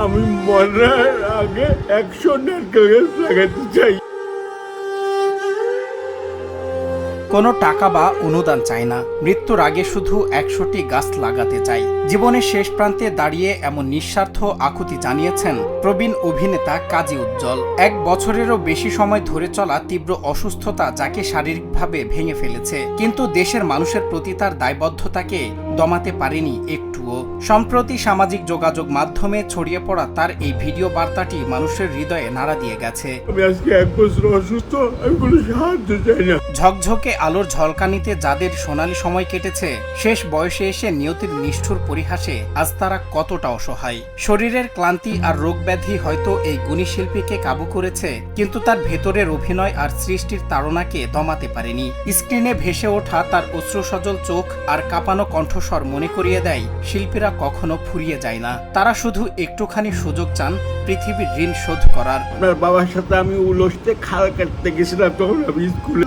আমি মরার আগে 100 নারকেল গাছ লাগাতে চাই। কোনো টাকা বা অনুদান চায় না, মৃত্যুর আগে শুধু 100টি গাছ লাগাতে চাই। জীবনের শেষ প্রান্তে দাঁড়িয়ে এমন নিঃস্বার্থ আকুতি জানিয়েছেন প্রবীণ অভিনেতা কাজী উজ্জ্বল। 1 বছরেরও বেশি সময় ধরে চলা তীব্র অসুস্থতা যাকে শারীরিকভাবে ভেঙে ফেলেছে, কিন্তু দেশের মানুষের প্রতি তার দায়বদ্ধতাকে দমাতে পারেনি একটুও। সম্প্রতি সামাজিক যোগাযোগ মাধ্যমে ছড়িয়ে পড়া তার এই ভিডিও বার্তাটি মানুষের হৃদয়ে নাড়া দিয়ে গেছে। আমি আজকে 1 বছর অসুস্থ, আমি কোনো সাহায্য চাই না। ঝকঝকে আলোর ঝলকানিতে যাদের সোনালী সময় কেটেছে, শেষ বয়সে এসে নিয়তির নিষ্ঠুর পরিহাসে আজ তারা কতটা অসহায়। শরীরের ক্লান্তি আর রোগ ব্যাধি হয়তো এই গুণী শিল্পীকে কাবু করেছে, কিন্তু তার ভেতরের অভিনয় আর সৃষ্টির তাড়নাকে দমাতে পারেনি। স্ক্রিনে ভেসে ওঠা তার অশ্রুসজল চোখ আর কাঁপানো কণ্ঠস্বর মনে করিয়ে দেয় শিল্পীরা কখনো ফুরিয়ে যায় না। তারা শুধু একটুখানি সুযোগ চান পৃথিবীর ঋণ শোধ করার। আপনার বাবার সাথে আমি উলসতে খাল কাটতে গেছিলাম, তখন আমি স্কুলে।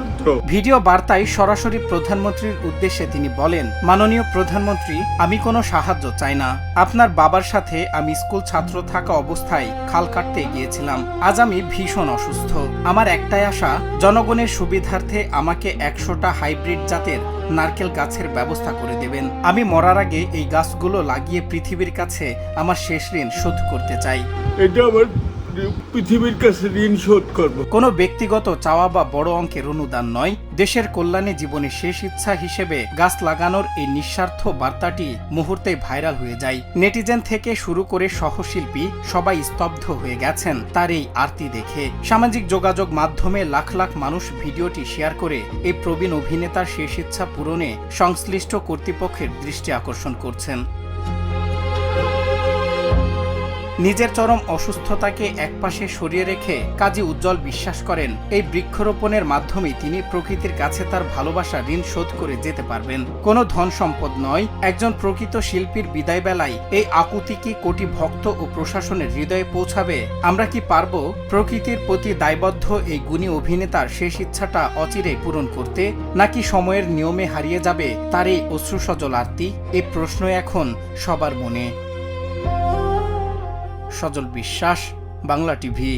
ভিডিও বার্তায় সরাসরি প্রধানমন্ত্রীর উদ্দেশ্যে তিনি বলেন, মাননীয় প্রধানমন্ত্রী, আমি কোনো সাহায্য চাই না। আপনার বাবার সাথে আমি স্কুল ছাত্র থাকা অবস্থায় খাল কাটতে গিয়েছিলাম। আজ আমি ভীষণ অসুস্থ। আমার একটাই আশা, জনগণের সুবিধার্থে আমাকে 100টা হাইব্রিড জাতের নারকেল গাছের ব্যবস্থা করে দেবেন। আমি মরার আগে এই গাছগুলো লাগিয়ে পৃথিবীর কাছে আমার শেষ ঋণ শোধ করতে চাই। এটা আমার পৃথিবীর কাছে ঋণ শোধ করব। কোনো ব্যক্তিগত চাওয়া বা বড় অঙ্কের অনুদান নয়, দেশের কল্যাণে জীবনের শেষ ইচ্ছা হিসেবে গাছ লাগানোর এই নিঃস্বার্থ বার্তাটি মুহূর্তে ভাইরাল হয়ে যায়। নেটিজেন থেকে শুরু করে সহশিল্পী সবাই স্তব্ধ হয়ে গেছেন তার এই আরতি দেখে। সামাজিক যোগাযোগ মাধ্যমে লাখ লাখ মানুষ ভিডিওটি শেয়ার করে এই প্রবীণ অভিনেতার শেষ ইচ্ছা পূরণে সংশ্লিষ্ট কর্তৃপক্ষের দৃষ্টি আকর্ষণ করছেন। নিজের চরম অসুস্থতাকে একপাশে সরিয়ে রেখে কাজী উজ্জ্বল বিশ্বাস করেন, এই বৃক্ষরোপণের মাধ্যমে তিনি প্রকৃতির কাছে তার ভালোবাসা ঋণ শোধ করে যেতে পারবেন। কোনো ধন সম্পদ নয়, একজন প্রকৃত শিল্পীর বিদায় বেলায় এই আকুতি কি কোটি ভক্ত ও প্রশাসনের হৃদয়ে পৌঁছাবে? আমরা কি পারব প্রকৃতির প্রতি দায়বদ্ধ এই গুণী অভিনেতার শেষ ইচ্ছাটা অচিরেই পূরণ করতে, নাকি সময়ের নিয়মে হারিয়ে যাবে তার এই অশ্রুসজল আরতি? এই প্রশ্ন এখন সবার মনে। সজল বিশ্বাস, বাংলা টিভি।